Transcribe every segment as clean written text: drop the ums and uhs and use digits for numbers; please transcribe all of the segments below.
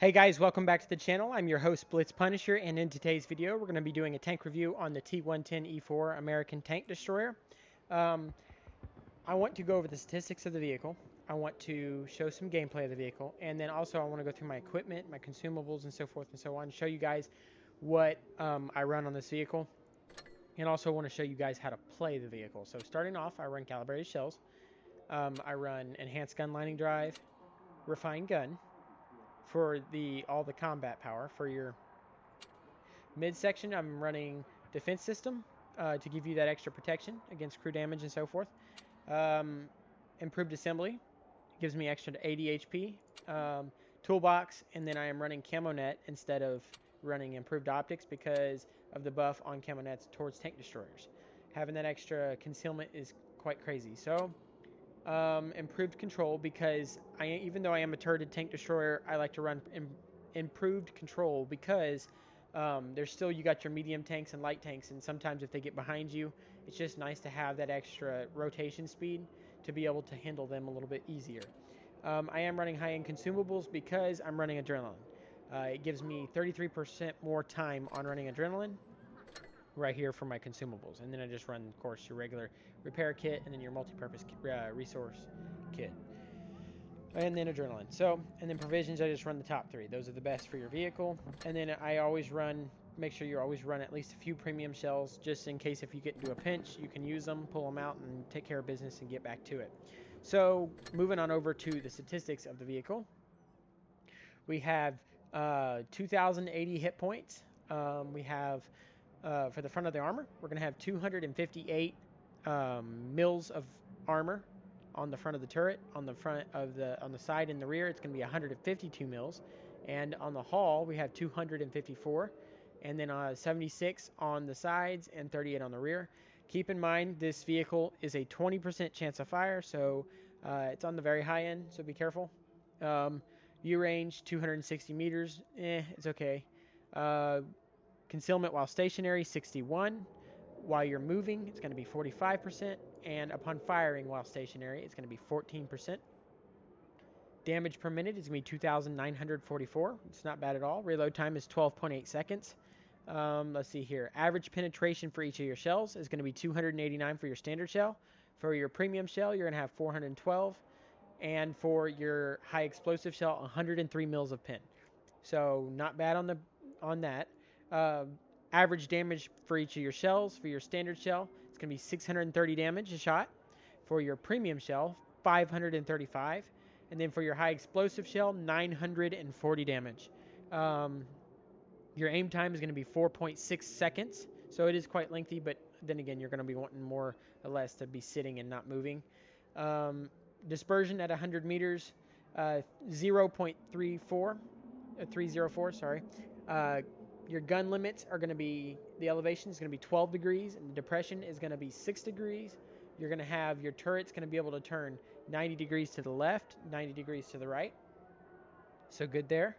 Hey guys, welcome back to the channel. I'm your host Blitz Punisher, and in today's video we're going to be doing a tank review on the T110E4 American Tank Destroyer. Um, I want to go over the statistics of the vehicle. I want to show some gameplay of the vehicle, and then also I want to go through my equipment, my consumables, and so forth and so on. Show you guys what I run on this vehicle, and also want to show you guys how to play the vehicle. So starting off, I run calibrated shells. I run enhanced gun lining drive, refined gun for all the combat power. For your midsection, I'm running defense system to give you that extra protection against crew damage and so forth. Improved assembly gives me extra 80 HP. Toolbox, and then I am running camo net instead of running improved optics because of the buff on camo nets towards tank destroyers. Having that extra concealment is quite crazy. So improved control, because even though I am a turreted tank destroyer, I like to run improved control because there's still, you got your medium tanks and light tanks, and sometimes if they get behind you, it's just nice to have that extra rotation speed to be able to handle them a little bit easier. I am running high-end consumables because I'm running adrenaline. It gives me 33% more time on running adrenaline right here for my consumables, and then I just run, of course, your regular repair kit and then your multi-purpose resource kit, and then adrenaline. So, and then provisions, I just run the top three. Those are the best for your vehicle. And then I always run, make sure you always run at least a few premium shells, just in case if you get into a pinch, you can use them, pull them out, and take care of business and get back to it. So, moving on over to the statistics of the vehicle, we have 2,080 hit points. We have for the front of the armor, we're going to have 258 mils of armor on the front of the turret. On the side and the rear, it's going to be 152 mils, and on the hull we have 254, and then 76 on the sides and 38 on the rear. Keep in mind, this vehicle is a 20% chance of fire, so it's on the very high end, so be careful. View range 260 meters, it's okay. Concealment while stationary 61. While you're moving, it's going to be 45%, and upon firing while stationary, it's going to be 14%. Damage per minute is going to be 2,944. It's not bad at all. Reload time is 12.8 seconds. Let's see here. Average penetration for each of your shells is going to be 289 for your standard shell. For your premium shell, you're going to have 412. And for your high explosive shell, 103 mils of pin. So not bad on that. Average damage for each of your shells. For your standard shell, it's going to be 630 damage a shot. For your premium shell, 535. And then for your high explosive shell, 940 damage. Your aim time is going to be 4.6 seconds. So it is quite lengthy, but then again, you're going to be wanting more or less to be sitting and not moving. Dispersion at 100 meters, 0.304, 304, sorry. Your gun limits are going to be, the elevation is going to be 12 degrees, and the depression is going to be 6 degrees. You're going to have your turret's going to be able to turn 90 degrees to the left, 90 degrees to the right. So good there.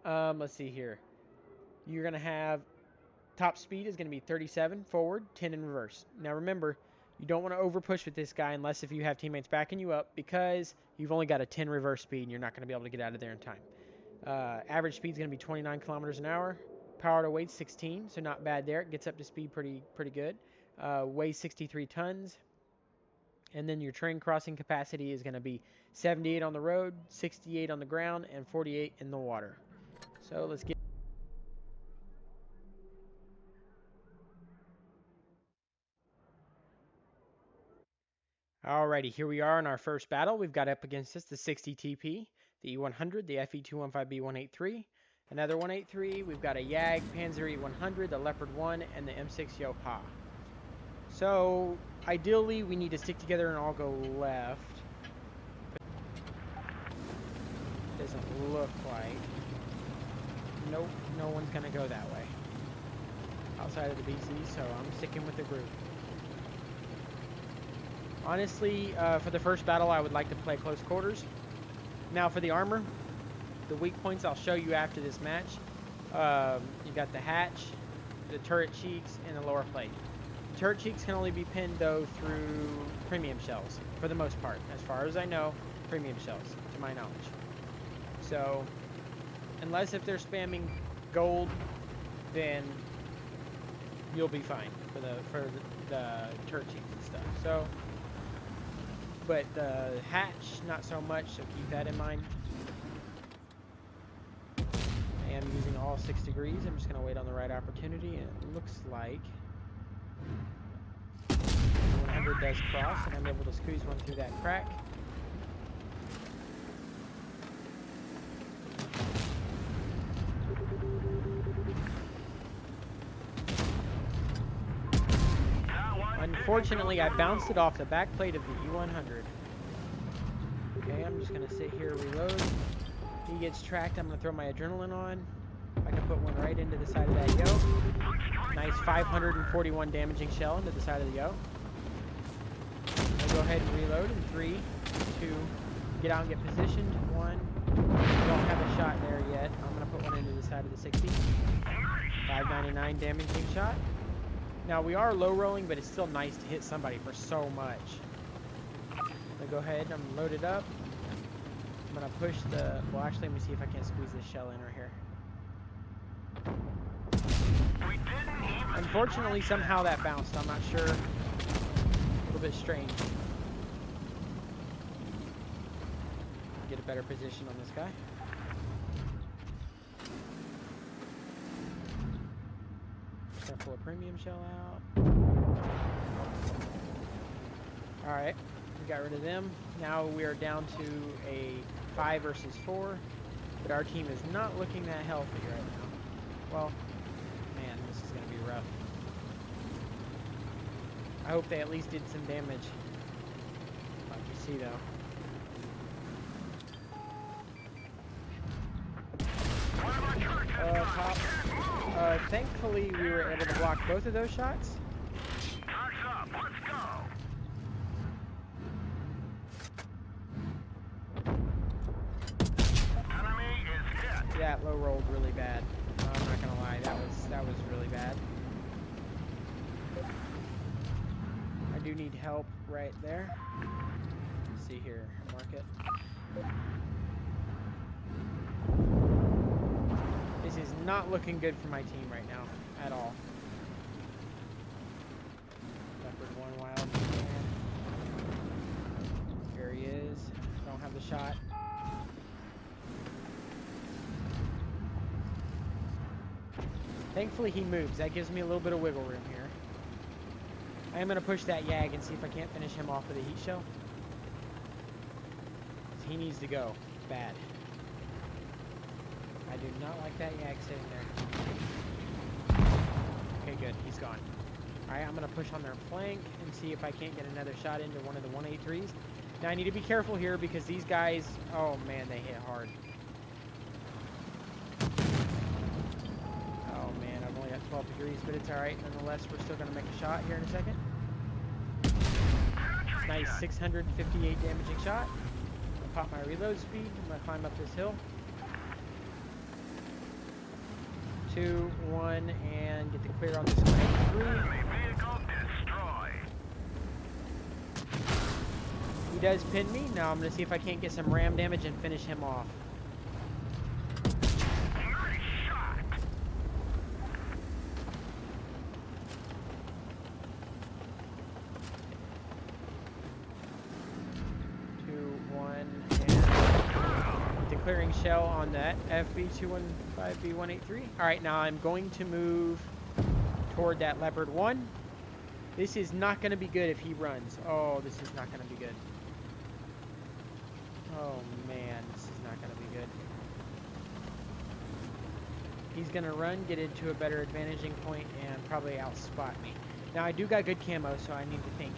Let's see here. You're going to have, top speed is going to be 37 forward, 10 in reverse. Now remember, you don't want to over push with this guy unless if you have teammates backing you up, because you've only got a 10 reverse speed and you're not going to be able to get out of there in time. Average speed is going to be 29 kilometers an hour. Power to weight 16, so not bad there. It gets up to speed pretty good. Weighs 63 tons. And then your train crossing capacity is going to be 78 on the road, 68 on the ground, and 48 in the water. So let's get... Alrighty, here we are in our first battle. We've got up against us the 60 TP, the E100, the FE215B183, another 183. We've got a YAG Panzer E100, the Leopard 1, and the M6 Yopa. So ideally, we need to stick together and all go left. Doesn't look like. Nope, no one's gonna go that way outside of the BC, so I'm sticking with the group. Honestly, for the first battle, I would like to play close quarters. Now for the armor, the weak points I'll show you after this match. You got the hatch, the turret cheeks, and the lower plate. The turret cheeks can only be pinned, though, through premium shells, for the most part. As far as I know, premium shells, to my knowledge. So, Unless if they're spamming gold, then you'll be fine for the turret teams and stuff. So, but the hatch, not so much, so keep that in mind. I am using all 6 degrees. I'm just going to wait on the right opportunity, and it looks like 100 does cross, and I'm able to squeeze one through that crack. Unfortunately, I bounced it off the back plate of the E100. Okay, I'm just going to sit here, reload. He gets tracked. I'm going to throw my adrenaline on. I can put one right into the side of that yo. Nice 541 damaging shell into the side of the yo. I'll go ahead and reload in 3, 2, get out and get positioned. 1. Don't have a shot there yet. I'm going to put one into the side of the 60. 599 damaging shot. Now we are low rolling, but it's still nice to hit somebody for so much. So go ahead, I'm loaded up. I'm gonna push the, well actually let me see if I can't squeeze this shell in right here. Unfortunately somehow that bounced, I'm not sure. A little bit strange. Get a better position on this guy. Just gonna pull a premium shell out. Alright, we got rid of them. Now we are down to a 5 versus 4, but our team is not looking that healthy right now. Well, man, this is going to be rough. I hope they at least did some damage. Like you see, though. Top. Thankfully, we were able to block both of those shots. That low rolled really bad. I'm not gonna lie, that was really bad. I do need help right there. Let's see here, mark it. This is not looking good for my team right now at all. Leopard 1 wild. There he is. Don't have the shot. Thankfully he moves. That gives me a little bit of wiggle room here. I am going to push that Yag and see if I can't finish him off with a heat shell. He needs to go. Bad. I do not like that Yag sitting there. Okay, good. He's gone. Alright, I'm going to push on their flank and see if I can't get another shot into one of the 183s. Now I need to be careful here because these guys, oh man, they hit hard. 12 degrees, but it's alright. Nonetheless, we're still going to make a shot here in a second. Nice 658 damaging shot. I'll pop my reload speed. I'm going to climb up this hill. 2, 1, and get the clear on this one. 3. He does pin me. Now I'm going to see if I can't get some ram damage and finish him off. Clearing shell on that FB215B183. Alright, now I'm going to move toward that Leopard 1. This is not going to be good if he runs. Oh, this is not going to be good. Oh man, this is not going to be good. He's going to run, get into a better advantaging point, and probably outspot me. Now I do got good camo, so I need to think.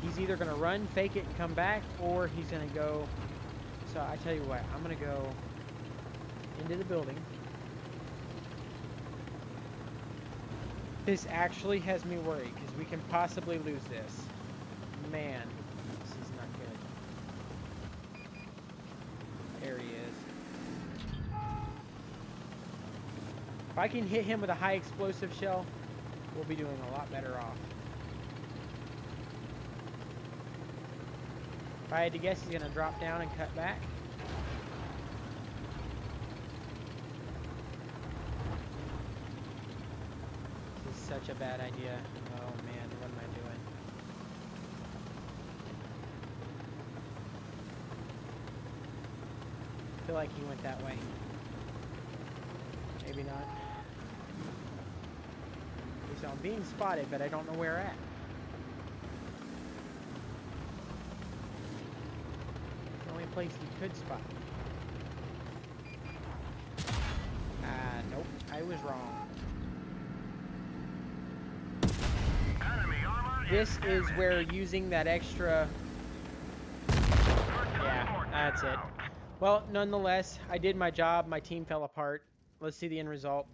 He's either going to run, fake it, and come back, or he's going to go... So I tell you what, I'm going to go into the building. This actually has me worried because we can possibly lose this. Man, this is not good. There he is. If I can hit him with a high explosive shell, we'll be doing a lot better off. If I had to guess, he's going to drop down and cut back. such a bad idea. Oh man, what am I doing? I feel like he went that way. Maybe not. So I'm being spotted, but I don't know where at. The only place he could spot me. Nope, I was wrong. This is where using that extra... Yeah, that's it. Well, nonetheless, I did my job. My team fell apart. Let's see the end result.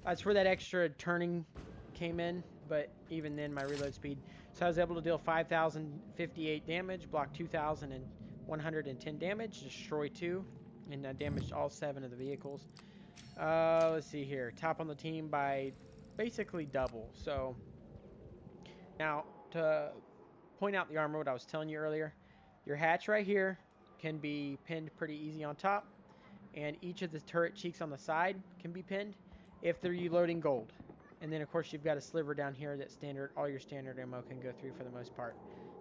That's where that extra turning came in, but even then, my reload speed. So I was able to deal 5,058 damage, block 2,110 damage, destroy 2, and I damaged all 7 of the vehicles. Let's see here. Top on the team by basically double. So now to point out the armor, what I was telling you earlier, your hatch right here can be pinned pretty easy on top, and each of the turret cheeks on the side can be pinned if they're loading gold. And then of course you've got a sliver down here that all your standard ammo can go through for the most part.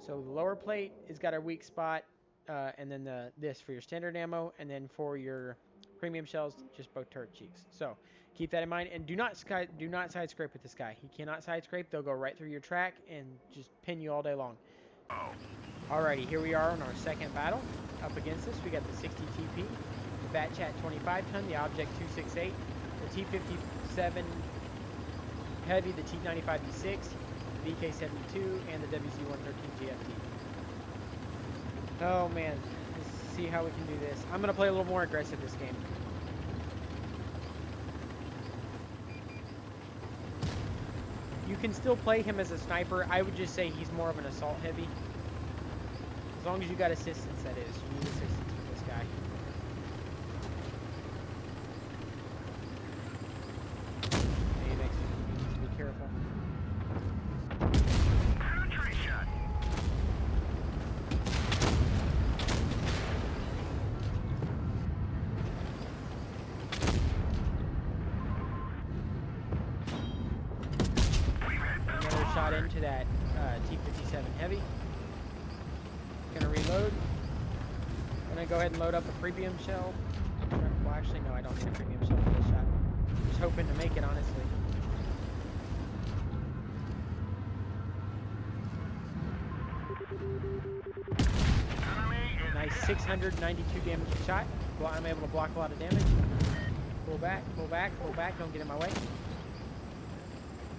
So the lower plate has got a weak spot, and then this for your standard ammo, and then for your premium shells, just both turret cheeks. So keep that in mind, and do not side scrape with this guy. He cannot side scrape. They'll go right through your track and just pin you all day long. Alrighty, here we are on our second battle. Up against us, we got the 60 TP, the Bat Chat 25 ton, the Object 268, the T57 Heavy, the T95E6, the VK72, and the WZ113 GFT. Oh man, let's see how we can do this. I'm going to play a little more aggressive this game. You can still play him as a sniper. I would just say he's more of an assault heavy. As long as you got assistance, that is. You need assistance with this guy. He needs to be careful. Another shot into that T57 Heavy. Gonna reload. Gonna go ahead and load up a premium shell. Well, actually, no, I don't need a premium shell for this shot. Just hoping to make it, honestly. Nice 692 damage a shot. Well, I'm able to block a lot of damage. Pull back, pull back, pull back. Don't get in my way.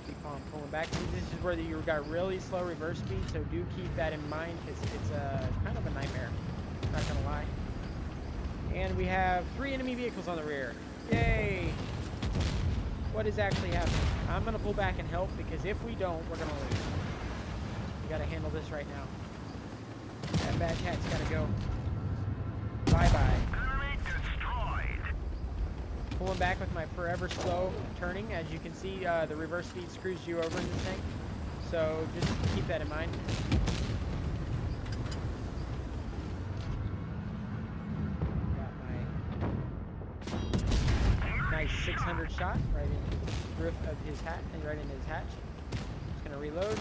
Keep on pulling back. This is where you've got really slow reverse speed, so do keep that in mind because it's kind of a nightmare. Not gonna lie. And we have 3 enemy vehicles on the rear. Yay! What is actually happening? I'm gonna pull back and help because if we don't, we're gonna lose. We gotta handle this right now. That bad cat's gotta go. Bye bye. Pulling back with my forever slow turning. As you can see, the reverse speed screws you over in this tank. So just keep that in mind. Got my nice 600 shot right into the roof of his hat, and right into his hatch. Just gonna reload.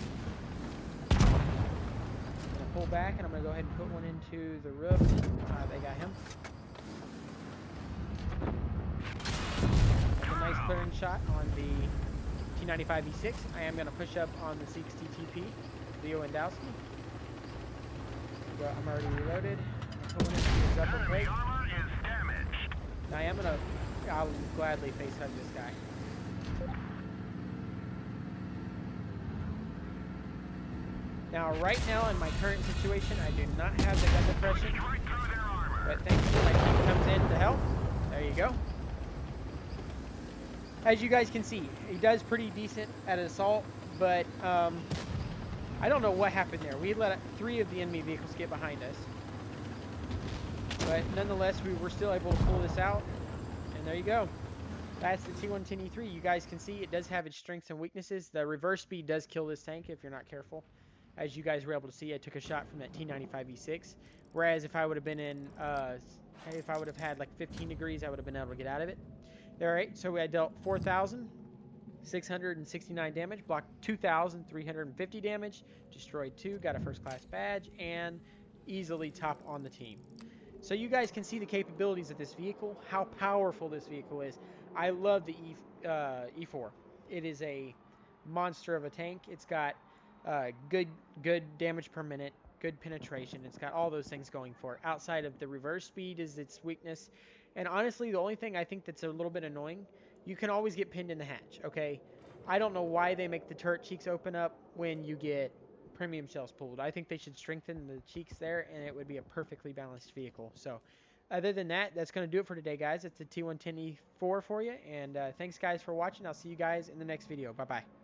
Gonna pull back, and I'm gonna go ahead and put one into the roof. They got him. Nice clearing shot on the T95E6. I am going to push up on the 60 TP, Leo Endowski. But I'm already reloaded. I'm pulling into his upper plate. Now I'll gladly face hug this guy. Now, right now in my current situation, I do not have the gun depression. But thankfully my team comes in to help. There you go. As you guys can see, he does pretty decent at assault, but I don't know what happened there. We let 3 of the enemy vehicles get behind us. But nonetheless, we were still able to pull this out. And there you go. That's the T110E4. You guys can see it does have its strengths and weaknesses. The reverse speed does kill this tank if you're not careful. As you guys were able to see, I took a shot from that T95E6. Whereas if I would have been in, if I would have had like 15 degrees, I would have been able to get out of it. Alright, so I dealt 4,000. 669 damage, blocked 2,350 damage, destroyed 2, got a first class badge, and easily top on the team. So you guys can see the capabilities of this vehicle, how powerful this vehicle is. I love the E4. It is a monster of a tank. It's got good damage per minute, good penetration. It's got all those things going for it. Outside of the reverse speed is its weakness. And honestly, the only thing I think that's a little bit annoying, you can always get pinned in the hatch, okay? I don't know why they make the turret cheeks open up when you get premium shells pulled. I think they should strengthen the cheeks there, and it would be a perfectly balanced vehicle. So other than that, that's going to do it for today, guys. It's the T110E4 for you, and thanks, guys, for watching. I'll see you guys in the next video. Bye-bye.